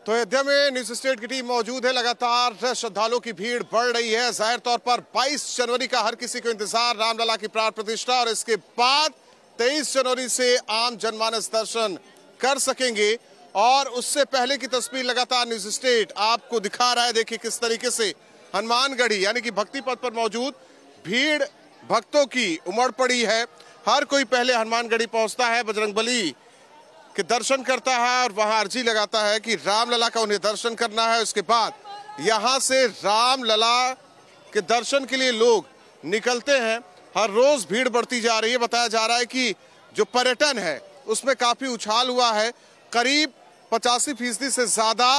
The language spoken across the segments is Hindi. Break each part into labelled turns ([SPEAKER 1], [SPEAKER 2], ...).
[SPEAKER 1] तो अयोध्या में न्यूज स्टेट की टीम मौजूद है। लगातार श्रद्धालुओं की भीड़ बढ़ रही है। जाहिर तौर पर 22 जनवरी का हर किसी को इंतजार, रामलला की प्राण प्रतिष्ठा, और इसके बाद 23 जनवरी से आम जनमानस दर्शन कर सकेंगे। और उससे पहले की तस्वीर लगातार न्यूज स्टेट आपको दिखा रहा है। देखिए किस तरीके से हनुमानगढ़ी यानी कि भक्ति पथ पर मौजूद भीड़ भक्तों की उमड़ पड़ी है। हर कोई पहले हनुमानगढ़ी पहुंचता है, बजरंगबली के दर्शन करता है और वहां अर्जी लगाता है कि रामलला का उन्हें दर्शन करना है। उसके बाद यहां से रामलला के दर्शन के लिए लोग निकलते हैं। हर रोज भीड़ बढ़ती जा रही है। बताया जा रहा है कि जो पर्यटन है उसमें काफी उछाल हुआ है। करीब 85% से ज्यादा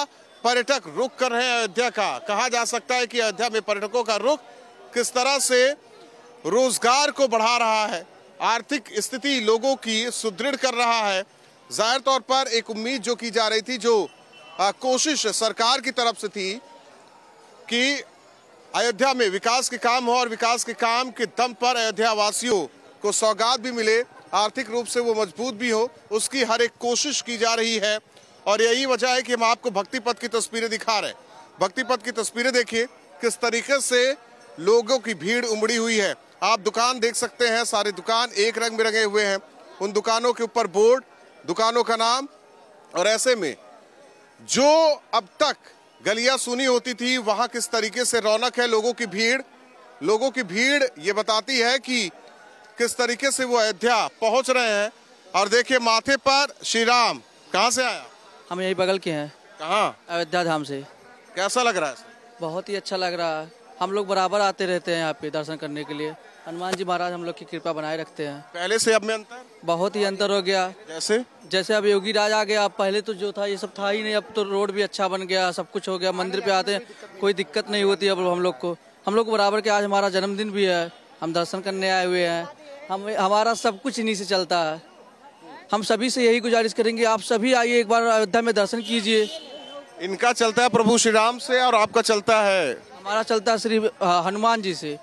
[SPEAKER 1] पर्यटक रुक कर रहे हैं अयोध्या का। कहा जा सकता है कि अयोध्या में पर्यटकों का रुख किस तरह से रोजगार को बढ़ा रहा है, आर्थिक स्थिति लोगों की सुदृढ़ कर रहा है। जाहिर तौर पर एक उम्मीद जो की जा रही थी, जो कोशिश सरकार की तरफ से थी कि अयोध्या में विकास के काम हो और विकास के काम के दम पर अयोध्या वासियों को सौगात भी मिले, आर्थिक रूप से वो मजबूत भी हो, उसकी हर एक कोशिश की जा रही है। और यही वजह है कि हम आपको भक्ति पथ की तस्वीरें दिखा रहे हैं। भक्ति पथ की तस्वीरें देखिए किस तरीके से लोगों की भीड़ उमड़ी हुई है। आप दुकान देख सकते हैं, सारे दुकान एक रंग में रंगे हुए हैं। उन दुकानों के ऊपर बोर्ड, दुकानों का नाम, और ऐसे में जो अब तक गलियां सुनी होती थी वहां किस तरीके से रौनक है। लोगों की भीड़ ये बताती है कि किस तरीके से वो अयोध्या पहुंच रहे हैं। और देखिए माथे पर श्री राम। कहां से आया?
[SPEAKER 2] हम यही बगल के हैं।
[SPEAKER 1] कहाँ?
[SPEAKER 2] अयोध्या धाम से।
[SPEAKER 1] कैसा लग रहा है?
[SPEAKER 2] बहुत ही अच्छा लग रहा है। हम लोग बराबर आते रहते हैं यहाँ पे दर्शन करने के लिए। हनुमान जी महाराज हम लोग की कृपा बनाए रखते हैं।
[SPEAKER 1] पहले से अब में अंतर?
[SPEAKER 2] बहुत ही अंतर हो गया।
[SPEAKER 1] जैसे
[SPEAKER 2] अब योगी राज आ गया। पहले तो जो था ये सब था ही नहीं। अब तो रोड भी अच्छा बन गया, सब कुछ हो गया। मंदिर पे आते हैं, कोई दिक्कत नहीं होती अब हम लोग बराबर के। आज हमारा जन्मदिन भी है, हम दर्शन करने आए हुए हैं। हमारा सब कुछ इन्हीं से चलता है। हम सभी से यही गुजारिश करेंगे, आप सभी आइए, एक बार अयोध्या में दर्शन कीजिए।
[SPEAKER 1] इनका चलता है प्रभु श्री राम से और आपका चलता है?
[SPEAKER 2] हमारा चलता है श्री हनुमान जी से।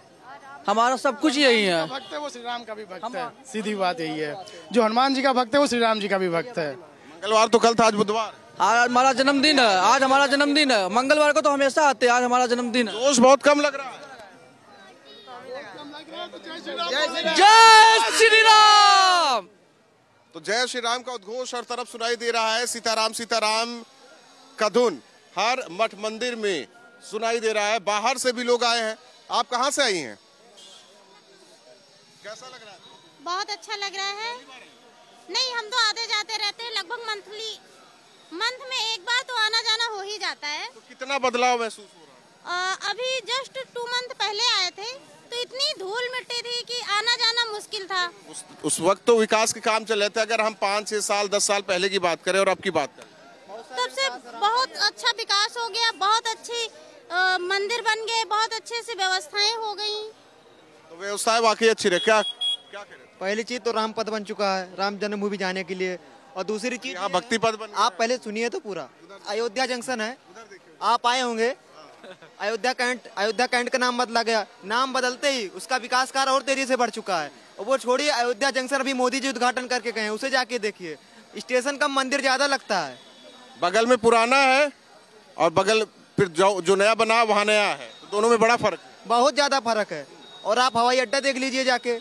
[SPEAKER 2] हमारा सब कुछ यही है।
[SPEAKER 3] भक्त है वो श्री राम का भी भक्त है। सीधी बात यही है, जो हनुमान जी का भक्त है वो श्री राम जी का भी भक्त है।
[SPEAKER 1] मंगलवार तो कल था, आज बुधवार।
[SPEAKER 2] आज हमारा जन्मदिन है। आज हमारा जन्मदिन है। मंगलवार को तो हमेशा आते हैं, आज हमारा जन्मदिन है।
[SPEAKER 1] जोश बहुत कम लग रहा है।
[SPEAKER 2] जय श्री राम।
[SPEAKER 1] तो जय श्री राम का उद्घोष हर तरफ सुनाई दे रहा है। सीताराम सीताराम का धुन हर मठ मंदिर में सुनाई दे रहा है। बाहर से भी लोग आए हैं। आप कहां से आई हैं? कैसा लग रहा है?
[SPEAKER 4] बहुत अच्छा लग रहा है। नहीं, हम तो आते जाते रहते हैं, लगभग मंथ में एक बार तो आना जाना हो ही जाता है।
[SPEAKER 1] तो कितना बदलाव महसूस हो रहा है?
[SPEAKER 4] अभी जस्ट 2 मंथ पहले आए थे तो इतनी धूल मिट्टी थी कि आना जाना मुश्किल था।
[SPEAKER 1] उस वक्त तो विकास के काम चल रहे थे। अगर हम 5-6 साल 10 साल पहले की बात करें और अब की बात करें,
[SPEAKER 4] तब से बहुत अच्छा विकास हो गया। बहुत अच्छी मंदिर बन गए, बहुत अच्छे से व्यवस्थाएं हो गई।
[SPEAKER 1] तो व्यवस्थाएं वाकई अच्छी रहे। क्या करें?
[SPEAKER 5] पहली चीज तो राम पथ बन चुका है, राम जन्मभूमि जाने के लिए। और दूसरी चीज
[SPEAKER 1] यहाँ भक्ति पथ बन,
[SPEAKER 5] आप पहले सुनिए तो पूरा अयोध्या जंक्शन है, आप आए होंगे। अयोध्या कैंट का नाम बदला गया। नाम बदलते ही उसका विकास कार्य और तेजी से बढ़ चुका है। और वो छोड़िए, अयोध्या जंक्शन अभी मोदी जी उद्घाटन करके गए हैं, उसे जाके देखिए। स्टेशन का मंदिर ज्यादा लगता है।
[SPEAKER 1] बगल में पुराना है और बगल फिर जो नया बना वहाँ नया है, तो दोनों में बड़ा फर्क है।
[SPEAKER 5] बहुत ज्यादा फर्क है। और आप हवाई अड्डा देख लीजिए जाके,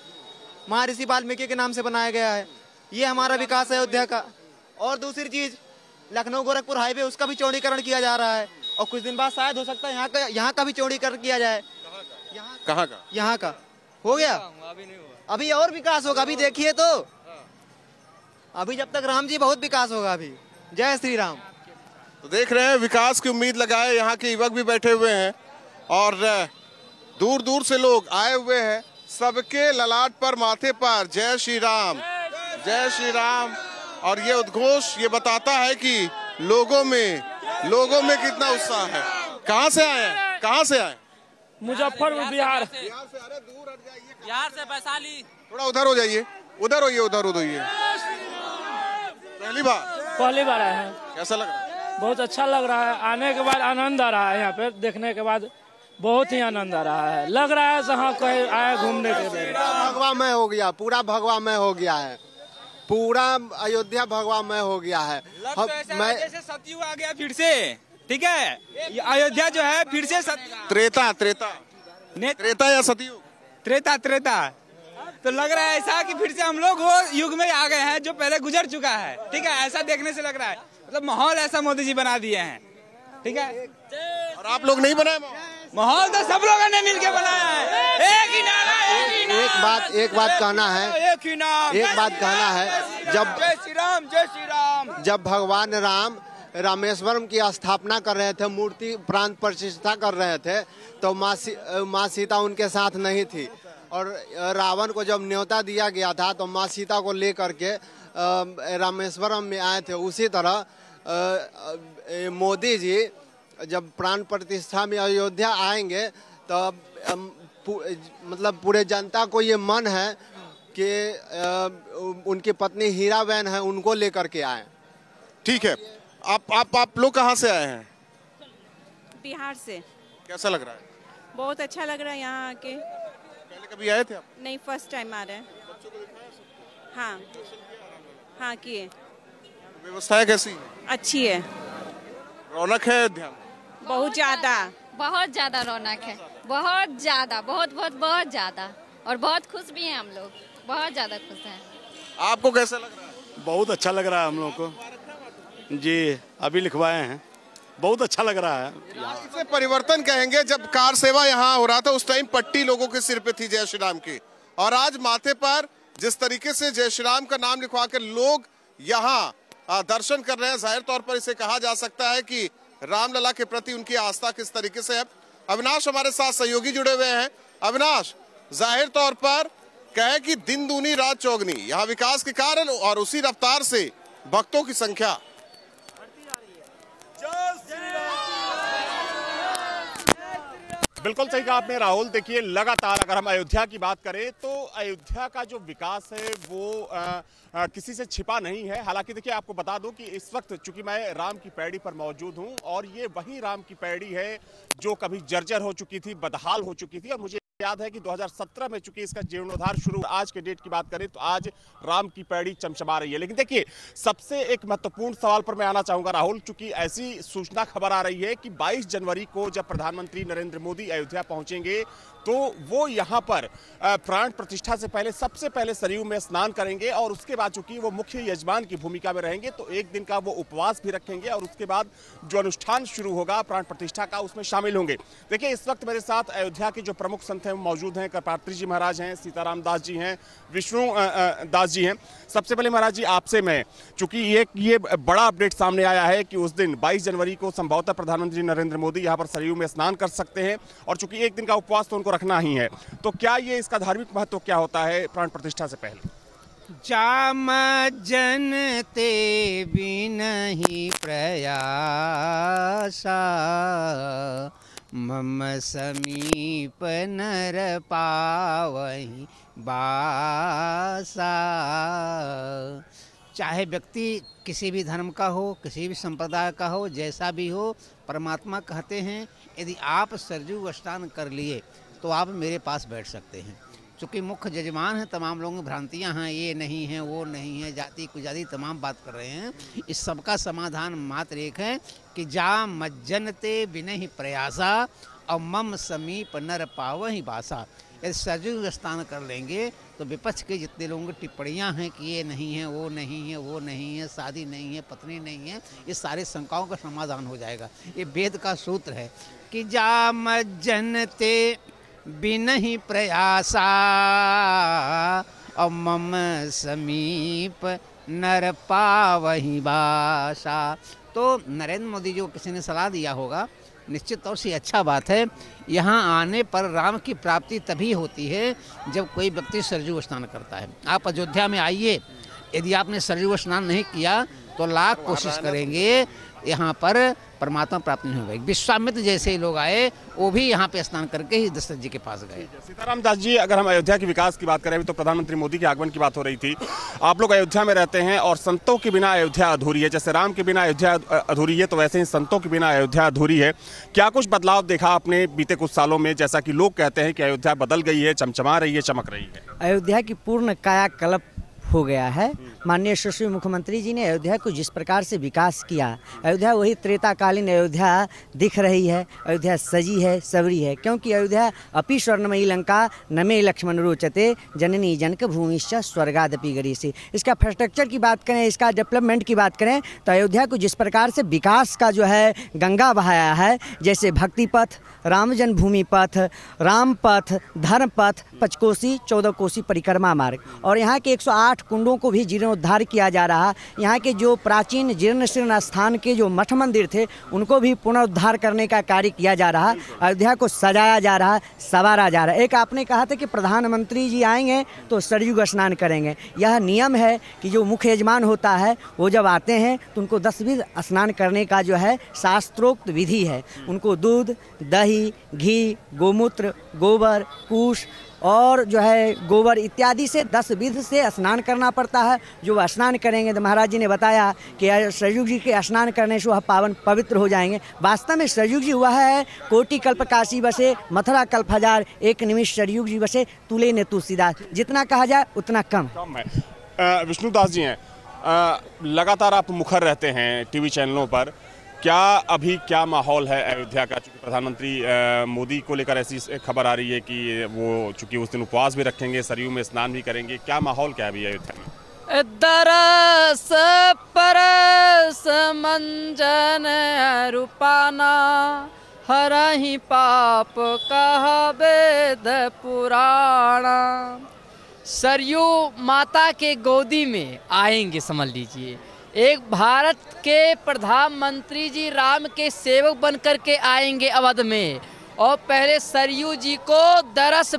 [SPEAKER 5] महर्षि वाल्मीकि के नाम से बनाया गया है। ये हमारा विकास है अयोध्या का। और दूसरी चीज, लखनऊ गोरखपुर हाईवे, उसका भी चौड़ीकरण किया जा रहा है। और कुछ दिन बाद शायद हो सकता है यहाँ का भी चौड़ीकरण किया जाए। यहाँ का हो गया, अभी और विकास होगा। अभी देखिए तो, अभी जब तक राम जी बहुत विकास होगा अभी। जय श्री राम।
[SPEAKER 1] तो देख रहे हैं विकास की उम्मीद लगाए यहाँ के युवक भी बैठे हुए हैं और दूर दूर से लोग आए हुए हैं। सबके ललाट पर, माथे पर जय श्री राम, जय श्री राम। और ये उद्घोष ये बताता है कि लोगों में कितना उत्साह है। कहाँ से आए हैं? कहाँ से आए?
[SPEAKER 6] मुजफ्फरपुर, बिहार।
[SPEAKER 2] बिहार से वैशाली।
[SPEAKER 1] थोड़ा उधर हो जाइए, उधर होइए। पहली बार
[SPEAKER 6] आए हैं।
[SPEAKER 1] कैसा लग रहा है?
[SPEAKER 6] बहुत अच्छा लग रहा है। आने के बाद आनंद आ रहा है। यहाँ पे देखने के बाद बहुत ही आनंद आ रहा है। लग रहा है जहाँ कहीं आए घूमने के लिए।
[SPEAKER 7] भगवा में हो गया, पूरा भगवा में हो गया है। पूरा अयोध्या भगवामय हो गया है।
[SPEAKER 8] जैसे सतयुग आ गया फिर से, ठीक है। अयोध्या जो है फिर से
[SPEAKER 1] त्रेता या सतयुग?
[SPEAKER 8] त्रेता तो लग रहा है ऐसा कि फिर से हम लोग वो युग में आ गए हैं जो पहले गुजर चुका है, ठीक है। ऐसा देखने से लग रहा है, मतलब माहौल ऐसा मोदी जी बना दिए हैं, ठीक है।
[SPEAKER 1] और आप लोग नहीं बनाए
[SPEAKER 8] माहौल? तो सब लोगों ने मिलके बनाया है। एक ही नारा,
[SPEAKER 7] एक बात कहना है,
[SPEAKER 8] एक ही नाम,
[SPEAKER 7] एक बात कहना है।
[SPEAKER 8] जय श्री राम।
[SPEAKER 7] जब भगवान राम रामेश्वरम की स्थापना कर रहे थे, मूर्ति प्राण प्रतिष्ठा कर रहे थे, तो माँ सीता उनके साथ नहीं थी। और रावण को जब न्योता दिया गया था तो माँ सीता को लेकर के रामेश्वरम में आए थे। उसी तरह मोदी जी जब प्राण प्रतिष्ठा में अयोध्या आएंगे तो मतलब पूरे जनता को ये मन है कि उनकी पत्नी हीराबेन है, उनको लेकर के आए।
[SPEAKER 1] ठीक है। आप लोग कहाँ से आए हैं?
[SPEAKER 9] बिहार से।
[SPEAKER 1] कैसा लग रहा है?
[SPEAKER 9] बहुत अच्छा लग रहा है यहाँ आके।
[SPEAKER 1] पहले कभी आए थे आप?
[SPEAKER 9] नहीं, फर्स्ट टाइम आ रहे हैं। हाँ किए।
[SPEAKER 1] व्यवस्थाएं कैसी है?
[SPEAKER 9] अच्छी है।
[SPEAKER 1] रौनक है अयोध्या?
[SPEAKER 9] बहुत
[SPEAKER 10] ज्यादा रौनक है, बहुत ज्यादा, और बहुत खुश भी हैं हम लोग, बहुत ज्यादा खुश हैं।
[SPEAKER 1] आपको कैसा लग रहा है?
[SPEAKER 11] बहुत अच्छा लग रहा है हम लोग को जी, अभी लिखवाए हैं, बहुत अच्छा लग रहा है।
[SPEAKER 1] इसे परिवर्तन कहेंगे। जब कार सेवा यहाँ हो रहा था उस टाइम पट्टी लोगों के सिर पे थी जय श्री राम की, और आज माथे पर जिस तरीके से जय श्री राम का नाम लिखवा कर लोग यहाँ दर्शन कर रहे हैं, जाहिर तौर पर इसे कहा जा सकता है कि रामलला के प्रति उनकी आस्था किस तरीके से है। अविनाश हमारे साथ सहयोगी जुड़े हुए हैं। अविनाश, जाहिर तौर पर कहे कि दिन दूनी रात चौगनी, यहाँ विकास के कारण और उसी रफ्तार से भक्तों की संख्या।
[SPEAKER 12] बिल्कुल सही कहा आपने राहुल। देखिए, लगातार अगर हम अयोध्या की बात करें तो अयोध्या का जो विकास है वो किसी से छिपा नहीं है। हालांकि देखिए, आपको बता दूं कि इस वक्त चूंकि मैं राम की पैड़ी पर मौजूद हूं और ये वही राम की पैड़ी है जो कभी जर्जर हो चुकी थी, बदहाल हो चुकी थी। और मुझे याद है कि 2017 में चूंकि इसका जीर्णोद्धार शुरू, आज के डेट की बात करें तो आज राम की पैड़ी चमचमा रही है। लेकिन देखिए, सबसे एक महत्वपूर्ण सवाल पर मैं आना चाहूंगा राहुल, चूंकि ऐसी सूचना खबर आ रही है कि 22 जनवरी को जब प्रधानमंत्री नरेंद्र मोदी अयोध्या पहुंचेंगे तो वो यहाँ पर प्राण प्रतिष्ठा से पहले सबसे पहले सरयू में स्नान करेंगे, और उसके बाद चूंकि वो मुख्य यजमान की भूमिका में रहेंगे तो एक दिन का वो उपवास भी रखेंगे, और उसके बाद जो अनुष्ठान शुरू होगा प्राण प्रतिष्ठा का उसमें शामिल होंगे। देखिए, इस वक्त मेरे साथ अयोध्या के जो प्रमुख संत हैं मौजूद हैं। कृपात्री जी महाराज हैं, सीताराम दास जी हैं, विष्णु दास जी हैं। सबसे पहले महाराज जी आपसे मैं, चूंकि ये बड़ा अपडेट सामने आया है कि उस दिन 22 जनवरी को संभवतः प्रधानमंत्री नरेंद्र मोदी यहाँ पर सरयू में स्नान कर सकते हैं, और चूंकि एक दिन का उपवास तो उनको रखना ही है, तो क्या ये इसका धार्मिक महत्व क्या होता है प्राण प्रतिष्ठा से पहले?
[SPEAKER 13] जाम जनते बिनहि प्रयासा, मम समीप नर पावहि बासा। चाहे व्यक्ति किसी भी धर्म का हो, किसी भी संप्रदाय का हो, जैसा भी हो, परमात्मा कहते हैं यदि आप सरयू स्नान कर लिए तो आप मेरे पास बैठ सकते हैं। चूँकि मुख्य जजमान हैं, तमाम लोगों की भ्रांतियाँ हैं, ये नहीं है वो नहीं है, जाति कुजाति तमाम बात कर रहे हैं। इस सब का समाधान मात्र एक है कि जा मज्जनते बिनहि प्रयासा और मम समीप नर पावहि बासा। यदि सरयू स्नान कर लेंगे तो विपक्ष के जितने लोगों की टिप्पणियाँ हैं कि ये नहीं है वो नहीं है वो नहीं है, शादी नहीं है, पत्नी नहीं है, ये सारे शंकाओं का समाधान हो जाएगा। ये वेद का सूत्र है कि जा मज्जनते बिनहि प्रयासा और मम समीप नर पावहि बासा। तो नरेंद्र मोदी जी को किसी ने सलाह दिया होगा, निश्चित तौर से अच्छा बात है। यहाँ आने पर राम की प्राप्ति तभी होती है जब कोई व्यक्ति सरयू स्नान करता है। आप अयोध्या में आइए, यदि आपने सरयू स्नान नहीं किया तो लाख कोशिश करेंगे यहाँ पर परमात्मा प्राप्त नहीं होगी। विश्वामित्र जैसे लोग आए, वो भी यहाँ पे स्नान करके ही दशरथ जी के पास गए।
[SPEAKER 12] सीताराम दास जी, अगर हम अयोध्या के विकास की बात करें, अभी तो प्रधानमंत्री मोदी के आगमन की बात हो रही थी, आप लोग अयोध्या में रहते हैं और संतों के बिना अयोध्या अधूरी है। जैसे राम के बिना अयोध्या अधूरी है तो वैसे ही संतों के बिना अयोध्या अधूरी है। क्या कुछ बदलाव देखा आपने बीते कुछ सालों में, जैसा कि लोग कहते हैं कि अयोध्या बदल गई है, चमचमा रही है, चमक रही है?
[SPEAKER 14] अयोध्या की पूर्ण कायाकल्प हो गया है। माननीय सुश्री मुख्यमंत्री जी ने अयोध्या को जिस प्रकार से विकास किया, अयोध्या वही त्रेताकालीन अयोध्या दिख रही है। अयोध्या सजी है, सबरी है, क्योंकि अयोध्या अपि स्वर्णमयी लंका नमे लक्ष्मण रोचते जननी जनक भूमिश्च स्वर्गादपि गरीयसी। इसका इंफ्रास्ट्रक्चर की बात करें, इसका डेवलपमेंट की बात करें तो अयोध्या को जिस प्रकार से विकास का जो है गंगा बहाया है, जैसे भक्ति पथ, राम जन्मभूमि पथ, राम पथ, धर्म पथ, पंचकोसी 14 कोसी परिक्रमा मार्ग, और यहाँ के 108 कुंडों को भी जीर्णोद्धार किया जा रहा। यहाँ के जो प्राचीन जीर्ण शीर्ण स्थान के जो मठ मंदिर थे उनको भी पुनरुद्धार करने का कार्य किया जा रहा। अयोध्या को सजाया जा रहा, संवारा जा रहा। एक आपने कहा था कि प्रधानमंत्री जी आएंगे तो सरयू स्नान करेंगे। यह नियम है कि जो मुख्य यजमान होता है वो जब आते हैं तो उनको 10 विध स्नान करने का जो है शास्त्रोक्त विधि है। उनको दूध, दही, घी, गोमूत्र, गोबर, कुश और जो है गोबर इत्यादि से 10 विध से स्नान करना पड़ता है। जो वह स्नान करेंगे तो महाराज जी ने बताया कि सरयू जी के स्नान करने से वह पावन पवित्र हो जाएंगे। वास्तव में सरयू जी हुआ है कोटि कल्प काशी बसे, मथुरा कल्प हजार, एक निमिष सरयू जी बसे, तुले ने तुलसीदास। जितना कहा जाए उतना कम
[SPEAKER 12] है। विष्णुदास जी हैं, लगातार आप मुखर रहते हैं टीवी चैनलों पर, क्या माहौल है अयोध्या का? चूंकि प्रधानमंत्री मोदी को लेकर ऐसी खबर आ रही है कि वो चूंकि उस दिन उपवास भी रखेंगे, सरयू में स्नान भी करेंगे, क्या माहौल क्या है अभी अयोध्या में?
[SPEAKER 2] दरस परस मंजन रूपाना, हरहि पाप कह वेद पुराणा। सरयू माता के गोदी में आएंगे, समझ लीजिए। एक भारत के प्रधानमंत्री जी राम के सेवक बनकर के आएंगे अवध में, और पहले सरयू जी को दरस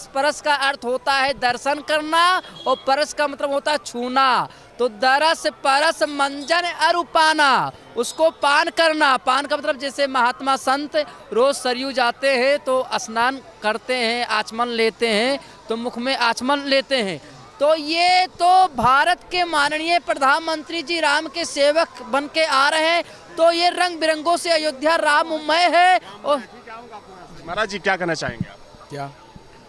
[SPEAKER 2] परस का अर्थ होता है दर्शन करना, और परस का मतलब होता है छूना। तो दरस परस मंजन अरूपाना, उसको पान करना। पान का मतलब जैसे महात्मा संत रोज सरयू जाते हैं तो स्नान करते हैं, आचमन लेते हैं, तो मुख में आचमन लेते हैं। तो ये तो भारत के माननीय प्रधानमंत्री जी राम के सेवक बन के आ रहे हैं, तो ये रंग बिरंगों से अयोध्या राममय है। और
[SPEAKER 12] महाराज जी क्या कहना चाहेंगे आप?
[SPEAKER 3] क्या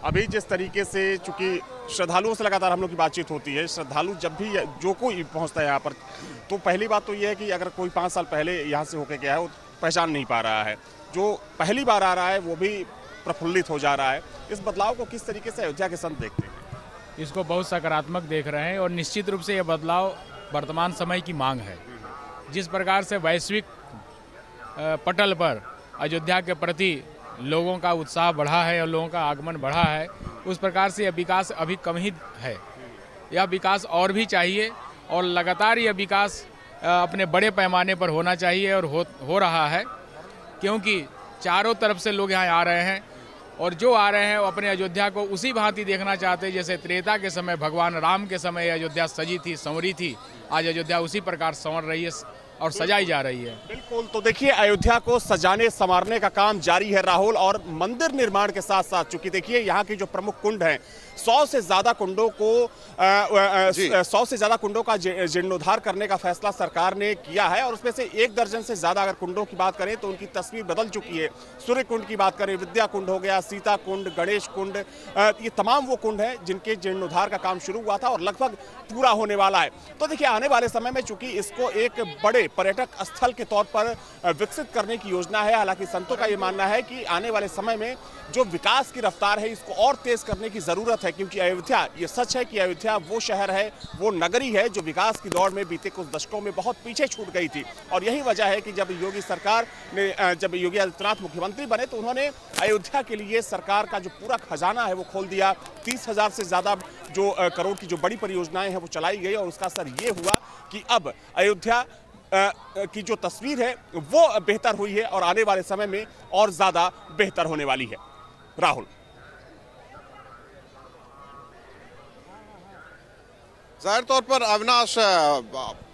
[SPEAKER 12] अभी जिस तरीके से, चूंकि श्रद्धालुओं से लगातार हम लोग की बातचीत होती है, श्रद्धालु जब भी जो कोई पहुंचता है यहाँ पर, तो पहली बात तो ये है कि अगर कोई 5 साल पहले यहाँ से होकर गया है वो पहचान नहीं पा रहा है, जो पहली बार आ रहा है वो भी प्रफुल्लित हो जा रहा है। इस बदलाव को किस तरीके से अयोध्या के संत देखते हैं?
[SPEAKER 15] इसको बहुत सकारात्मक देख रहे हैं, और निश्चित रूप से ये बदलाव वर्तमान समय की मांग है। जिस प्रकार से वैश्विक पटल पर अयोध्या के प्रति लोगों का उत्साह बढ़ा है और लोगों का आगमन बढ़ा है, उस प्रकार से यह विकास अभी कम ही है। यह विकास और भी चाहिए, और लगातार यह विकास अपने बड़े पैमाने पर होना चाहिए, और हो रहा है, क्योंकि चारों तरफ से लोग यहाँ आ रहे हैं, और जो आ रहे हैं वो अपने अयोध्या को उसी भांति देखना चाहते हैं जैसे त्रेता के समय भगवान राम के समय अयोध्या सजी थी, संवरी थी। आज अयोध्या उसी प्रकार संवर रही है और सजाई जा रही है।
[SPEAKER 12] बिल्कुल, तो देखिए अयोध्या को सजाने संवारने का काम जारी है राहुल, और मंदिर निर्माण के साथ साथ चूंकि देखिए यहाँ की जो प्रमुख कुंड हैं, 100 से ज्यादा कुंडों का जीर्णोद्धार करने का फैसला सरकार ने किया है, और उसमें से 1 दर्जन से ज्यादा अगर कुंडों की बात करें तो उनकी तस्वीर बदल चुकी है। सूर्य कुंड की बात करें, विद्या कुंड हो गया, सीता कुंड, गणेश कुंड, ये तमाम वो कुंड हैं जिनके जीर्णोद्धार का काम शुरू हुआ था और लगभग पूरा होने वाला है। तो देखिए आने वाले समय में चूंकि इसको एक बड़े पर्यटक स्थल के तौर पर विकसित करने की योजना है, हालांकि संतों का ये मानना है कि आने वाले समय में जो विकास की रफ्तार है इसको और तेज करने की जरूरत है, क्योंकि अयोध्या, ये सच है कि अयोध्या वो शहर है, वो नगरी है जो विकास की दौड़ में बीते कुछ दशकों में बहुत पीछे छूट गई थी। और यही वजह है कि जब योगी आदित्यनाथ मुख्यमंत्री बने तो उन्होंने अयोध्या के लिए सरकार का जो पूरा खजाना है वो खोल दिया। 30,000 से ज्यादा जो करोड़ की जो बड़ी परियोजनाएं हैं वो चलाई गई, और उसका असर ये हुआ कि अब अयोध्या की जो तस्वीर है वो बेहतर हुई है, और आने वाले समय में और ज्यादा बेहतर होने वाली है। राहुल,
[SPEAKER 1] जाहिर तौर पर अविनाश,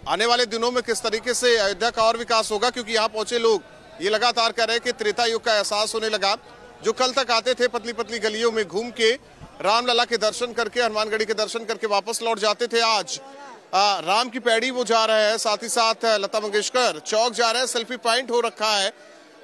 [SPEAKER 1] आने वाले दिनों में किस तरीके से अयोध्या का और विकास होगा, क्योंकि यहाँ पहुंचे लोग ये लगातार कह रहे हैं कि त्रेता युग का एहसास होने लगा। जो कल तक आते थे पतली पतली गलियों में घूम के रामलला के दर्शन करके, हनुमानगढ़ी के दर्शन करके वापस लौट जाते थे, आज राम की पैड़ी वो जा रहे हैं, साथ ही साथ लता मंगेशकर चौक जा रहे हैं। सेल्फी पॉइंट हो रखा है,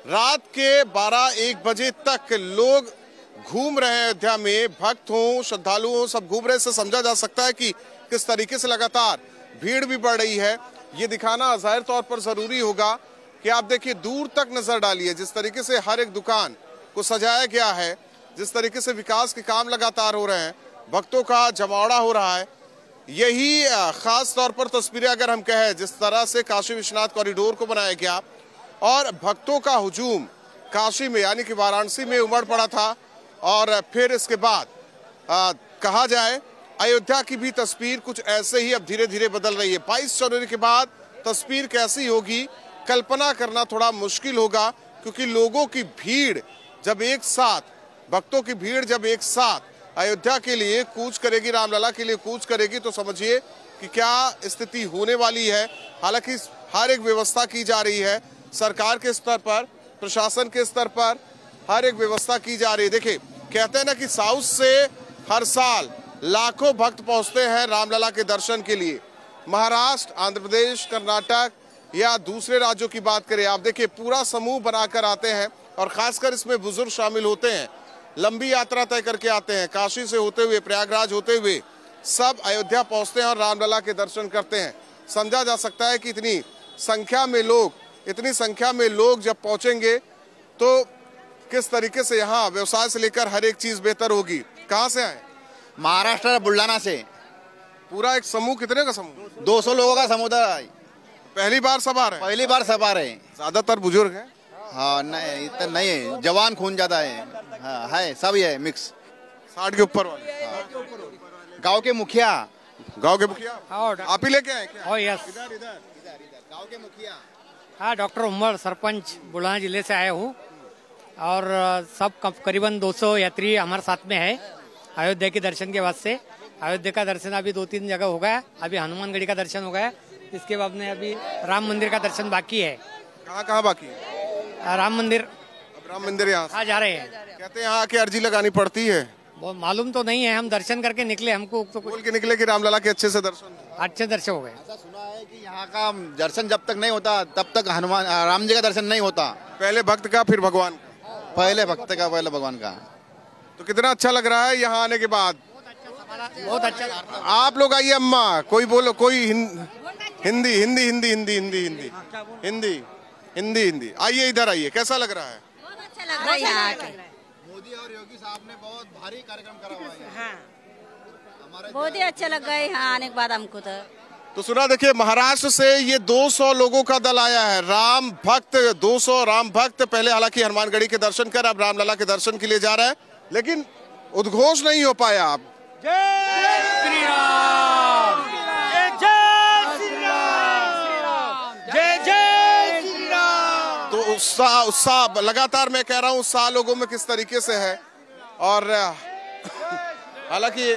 [SPEAKER 1] रात के 12-1 बजे तक लोग घूम रहे हैं अयोध्या में, भक्त हों, श्रद्धालु हों, सब घूम रहे हैं। इससे समझा जा सकता है कि किस तरीके से लगातार भीड़ भी बढ़ रही है, ये दिखाना जाहिर तौर पर जरूरी होगा कि आप देखिए दूर तक नजर डालिए, जिस तरीके से हर एक दुकान को सजाया गया है, जिस तरीके से विकास के काम लगातार हो रहे हैं, भक्तों का जमावड़ा हो रहा है। यही खास तौर पर तस्वीरें अगर हम कहें, जिस तरह से काशी विश्वनाथ कॉरिडोर को बनाया गया और भक्तों का हुजूम काशी में यानी कि वाराणसी में उमड़ पड़ा था, और फिर इसके बाद कहा जाए अयोध्या की भी तस्वीर कुछ ऐसे ही अब धीरे धीरे बदल रही है। 22 जनवरी के बाद तस्वीर कैसी होगी कल्पना करना थोड़ा मुश्किल होगा, क्योंकि लोगों की भीड़ जब एक साथ, भक्तों की भीड़ जब एक साथ अयोध्या के लिए कूच करेगी, रामलला के लिए कूच करेगी, तो समझिए कि क्या स्थिति होने वाली है। हालांकि हर एक व्यवस्था की जा रही है, सरकार के स्तर पर, प्रशासन के स्तर पर हर एक व्यवस्था की जा रही है। देखिए, कहते हैं ना कि साउथ से हर साल लाखों भक्त पहुंचते हैं रामलला के दर्शन के लिए। महाराष्ट्र, आंध्र प्रदेश, कर्नाटक या दूसरे राज्यों की बात करें, आप देखिए पूरा समूह बनाकर आते हैं, और खासकर इसमें बुजुर्ग शामिल होते हैं। लंबी यात्रा तय करके आते हैं, काशी से होते हुए, प्रयागराज होते हुए सब अयोध्या पहुंचते हैं और रामलला के दर्शन करते हैं। समझा जा सकता है कि इतनी संख्या में लोग जब पहुंचेंगे तो किस तरीके से यहाँ व्यवसाय से लेकर हर एक चीज बेहतर होगी। कहाँ से आए?
[SPEAKER 16] महाराष्ट्र, बुल्ढाना से।
[SPEAKER 1] पूरा एक समूह, कितने का समूह?
[SPEAKER 16] 200 लोगों का समुदाय।
[SPEAKER 1] पहली बार सब आ रहे हैं?
[SPEAKER 16] पहली बार सब आ रहे हैं।
[SPEAKER 1] ज्यादातर बुजुर्ग हैं?
[SPEAKER 16] हाँ, नहीं इतना नहीं है, जवान खून ज्यादा है। हाँ, है सब है मिक्स।
[SPEAKER 1] 60 के ऊपर वाले?
[SPEAKER 16] हाँ। गांव के मुखिया। आप ही लेके आए क्या?
[SPEAKER 17] यस,
[SPEAKER 16] इधर गांव के मुखिया।
[SPEAKER 17] हाँ, डॉक्टर उमर, सरपंच बुल्ढाना जिले से आया हूँ, और सब करीबन 200 यात्री हमारे साथ में है अयोध्या के दर्शन के वास्ते। अयोध्या का दर्शन अभी 2-3 जगह हो गया, अभी हनुमानगढ़ी का दर्शन हो गया, इसके बाद में अभी राम मंदिर का दर्शन बाकी है।
[SPEAKER 1] कहाँ बाकी?
[SPEAKER 17] राम मंदिर।
[SPEAKER 1] अब राम मंदिर यहाँ
[SPEAKER 17] जा रहे हैं।
[SPEAKER 1] कहते हैं यहाँ आके अर्जी लगानी पड़ती है?
[SPEAKER 17] वो मालूम तो नहीं है, हम दर्शन करके निकले, हमको तो
[SPEAKER 1] बोल के निकले कि रामलला के अच्छे दर्शन
[SPEAKER 17] हो गए।
[SPEAKER 16] ऐसा सुना है कि यहाँ का दर्शन जब तक नहीं होता तब तक हनुमान राम जी का दर्शन नहीं होता।
[SPEAKER 1] पहले भक्त का फिर भगवान?
[SPEAKER 16] पहले भक्त का पहले भगवान का।
[SPEAKER 1] तो कितना अच्छा लग रहा है यहाँ आने के बाद?
[SPEAKER 17] बहुत अच्छा।
[SPEAKER 1] आप लोग आइए अम्मा, कोई बोलो, कोई हिंदी आइए, इधर आइए। कैसा लग रहा है?
[SPEAKER 18] बहुत अच्छा लग रहा है यहाँ आके।
[SPEAKER 16] मोदी और योगी साहब ने बहुत भारी कार्यक्रम करा हुआ है।
[SPEAKER 18] हाँ, बहुत ही अच्छा लग रहा है यहाँ आने के बाद हमको तो
[SPEAKER 1] सुना, देखिए महाराष्ट्र से ये 200 लोगों का दल आया है, राम भक्त, 200 राम भक्त। पहले हालांकि हनुमानगढ़ी के दर्शन कर, अब रामलला के दर्शन के लिए जा रहे हैं, लेकिन उद्घोष नहीं हो पाया। आप
[SPEAKER 17] जय श्री राम, जय श्री राम, जय जय श्री राम।
[SPEAKER 1] तो उत्साह लगातार, मैं कह रहा हूँ उत्साह लोगों में किस तरीके से है। और हालांकि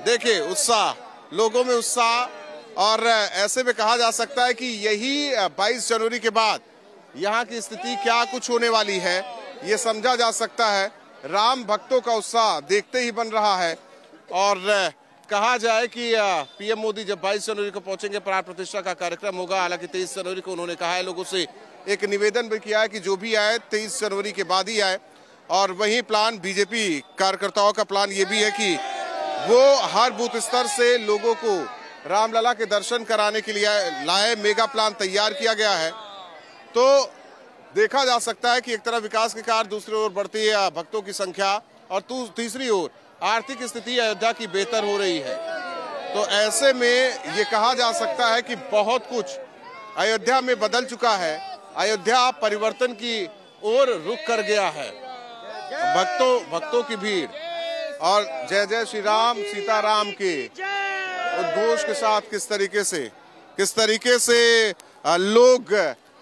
[SPEAKER 1] देखिए उत्साह लोगों में, उत्साह, और ऐसे में कहा जा सकता है कि यही 22 जनवरी के बाद यहाँ की स्थिति क्या कुछ होने वाली है ये समझा जा सकता है। राम भक्तों का उत्साह देखते ही बन रहा है। और कहा जाए कि पीएम मोदी जब 22 जनवरी को पहुंचेंगे, प्राण प्रतिष्ठा का कार्यक्रम होगा। हालांकि 23 जनवरी को उन्होंने कहा है, लोगों से एक निवेदन भी किया है कि जो भी आए 23 जनवरी के बाद ही आए। और वही प्लान बीजेपी कार्यकर्ताओं का प्लान ये भी है कि वो हर बूथ स्तर से लोगों को रामलला के दर्शन कराने के लिए लाए। मेगा प्लान तैयार किया गया है। तो देखा जा सकता है कि एक तरफ विकास के कार्य, दूसरी ओर बढ़ती है भक्तों की संख्या, और तीसरी ओर आर्थिक स्थिति अयोध्या की बेहतर हो रही है। तो ऐसे में ये कहा जा सकता है कि बहुत कुछ अयोध्या में बदल चुका है। अयोध्या परिवर्तन की ओर रुख कर गया है। भक्तों की भीड़ और जय जय श्री राम सीताराम के उद्घोष के साथ किस तरीके से लोग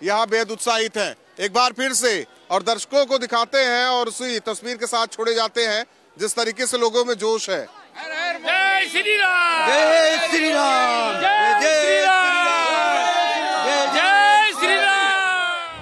[SPEAKER 1] यहाँ बेहद उत्साहित हैं। एक बार फिर से और दर्शकों को दिखाते हैं और उसी तस्वीर के साथ छोड़े जाते हैं जिस तरीके से लोगों में जोश है।
[SPEAKER 17] जय श्री राम,
[SPEAKER 16] जय श्री राम,
[SPEAKER 17] जय श्री राम।